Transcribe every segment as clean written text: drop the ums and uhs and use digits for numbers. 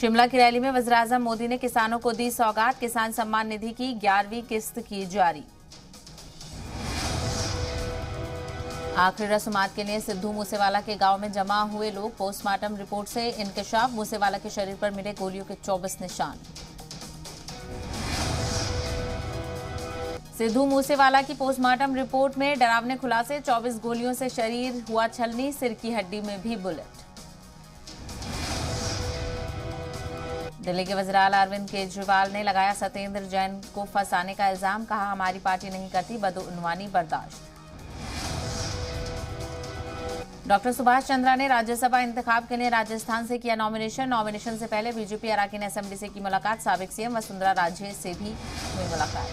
शिमला की रैली में वज़ीर-ए-आज़म मोदी ने किसानों को दी सौगात। किसान सम्मान निधि की 11वीं किस्त की जारी। आखिरी रस्मात के लिए सिद्धू मूसेवाला के गांव में जमा हुए लोग। पोस्टमार्टम रिपोर्ट से इंकशाफ। मूसेवाला के शरीर पर मिले गोलियों के 24 निशान। सिद्धू मूसेवाला की पोस्टमार्टम रिपोर्ट में डरावने खुलासे। 24 गोलियों से शरीर हुआ छलनी, सिर की हड्डी में भी बुलेट। दिल्ली के वज़ीर आला अरविंद केजरीवाल ने लगाया सत्येंद्र जैन को फंसाने का इल्जाम। कहा, हमारी पार्टी नहीं करती बदउनवानी बर्दाश्त। डॉक्टर सुभाष चंद्रा ने राज्यसभा इंतखाब के लिए राजस्थान से किया नॉमिनेशन से पहले बीजेपी अराकीन असेंबली से की मुलाकात। साबिक सीएम वसुंधरा राजे से भी हुई मुलाकात।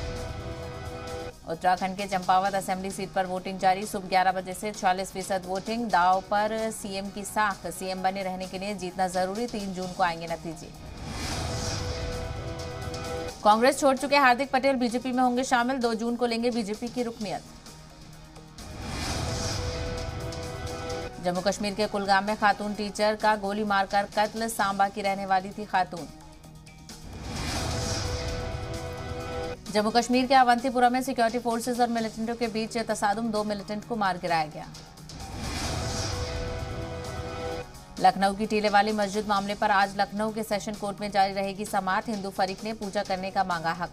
उत्तराखंड के चंपावत असेंबली सीट पर वोटिंग जारी। सुबह 11 बजे से 40% वोटिंग। दांव पर सीएम की साख। सीएम बने रहने के लिए जीतना जरूरी। 3 जून को आएंगे नतीजे। कांग्रेस छोड़ चुके हार्दिक पटेल बीजेपी में होंगे शामिल। 2 जून को लेंगे बीजेपी की रुकनियत। जम्मू कश्मीर के कुलगाम में खातून टीचर का गोली मारकर कत्ल। सांबा की रहने वाली थी खातून। जम्मू कश्मीर के अवंतीपुरा में सिक्योरिटी फोर्सेस और मिलिटेंटों के बीच तसादुम। 2 मिलिटेंट को मार गिराया गया। लखनऊ की टीले वाली मस्जिद मामले पर आज लखनऊ के सेशन कोर्ट में जारी रहेगी समाअत। हिंदू फरीक ने पूजा करने का मांगा हक।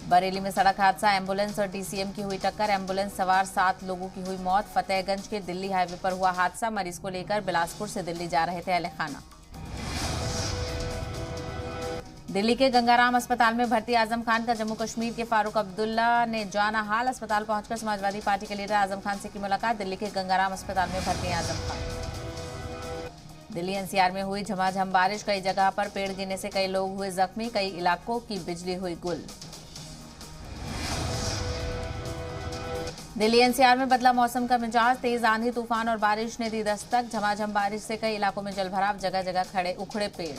बरेली में सड़क हादसा। एम्बुलेंस और डीसीएम की हुई टक्कर। एम्बुलेंस सवार 7 लोगों की हुई मौत। फतेहगंज के दिल्ली हाईवे पर हुआ हादसा। मरीज को लेकर बिलासपुर से दिल्ली जा रहे थे अहलखाना। दिल्ली के गंगाराम अस्पताल में भर्ती आजम खान का जम्मू कश्मीर के फारूक अब्दुल्ला ने जाना हाल। अस्पताल पहुंचकर समाजवादी पार्टी के लीडर आजम खान से की मुलाकात। दिल्ली के गंगाराम अस्पताल में भर्ती आजम खान। दिल्ली एनसीआर में हुई झमाझम बारिश। कई जगह पर पेड़ गिरने से कई लोग हुए जख्मी। कई इलाकों की बिजली हुई गुल। दिल्ली एनसीआर में बदला मौसम का मिजाज। तेज आंधी तूफान और बारिश ने दी दस्तक। झमाझम बारिश से कई इलाकों में जलभराव। जगह जगह उखड़े पेड़।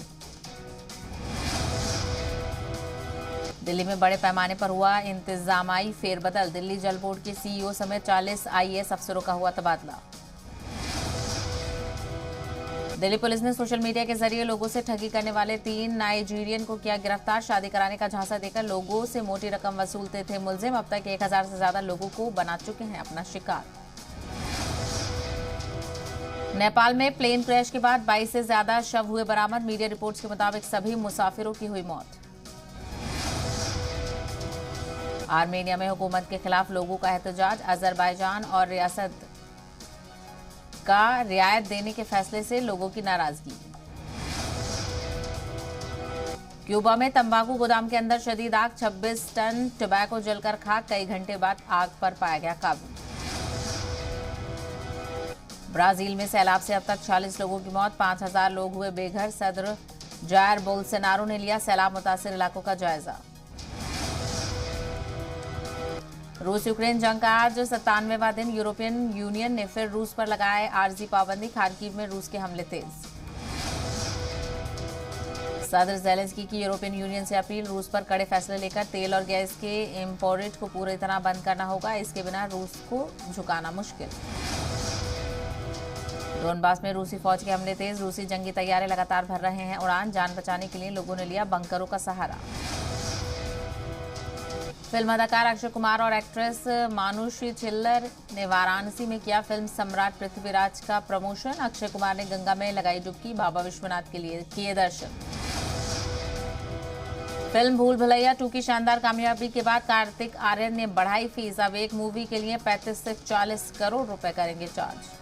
दिल्ली में बड़े पैमाने पर हुआ इंतजामाई फेरबदल। दिल्ली जल बोर्ड के सीईओ समेत 40 आईएएस अफसरों का हुआ तबादला। दिल्ली पुलिस ने सोशल मीडिया के जरिए लोगों से ठगी करने वाले 3 नाइजीरियन को किया गिरफ्तार। शादी कराने का झांसा देकर लोगों से मोटी रकम वसूलते थे मुलजिम। अब तक 1000 से ज्यादा लोगों को बना चुके हैं अपना शिकार। नेपाल में प्लेन क्रैश के बाद 22 से ज्यादा शव हुए बरामद। मीडिया रिपोर्ट्स के मुताबिक सभी मुसाफिरों की हुई मौत। आर्मेनिया में हुकूमत के खिलाफ लोगों का एहतजाज। अजरबैजान और रियासत का रियायत देने के फैसले से लोगों की नाराजगी। क्यूबा में तंबाकू गोदाम के अंदर शदीद आग। 26 टन टोबैको जलकर खाक। कई घंटे बाद आग पर पाया गया काबू। ब्राजील में सैलाब से अब तक 40 लोगों की मौत। 5000 लोग हुए बेघर। सदर जायर बोल्सोनारो ने लिया सैलाब मुतासिर इलाकों का जायजा। रूस यूक्रेन जंग का आज 97वां दिन। यूरोपियन यूनियन ने फिर रूस पर लगाए आर्जी पाबंदी। खार्किव में रूस के हमले तेज। सदर ज़ेलेंस्की की यूरोपियन यूनियन से अपील। रूस पर कड़े फैसले लेकर तेल और गैस के इंपोर्ट को पूरी तरह बंद करना होगा। इसके बिना रूस को झुकाना मुश्किल। डोनबास में रूसी फौज के हमले तेज। रूसी जंगी तैयारे लगातार भर रहे हैं उड़ान। जान बचाने के लिए लोगों ने लिया बंकरों का सहारा। फिल्म अदाकार अक्षय कुमार और एक्ट्रेस मानुषी छिल्लर ने वाराणसी में किया फिल्म सम्राट पृथ्वीराज का प्रमोशन। अक्षय कुमार ने गंगा में लगाई डुबकी। बाबा विश्वनाथ के लिए किए दर्शन। फिल्म भूल भुलैया 2 की शानदार कामयाबी के बाद कार्तिक आर्यन ने बढ़ाई फीस। अब एक मूवी के लिए 35 से 40 करोड़ रुपए करेंगे चार्ज।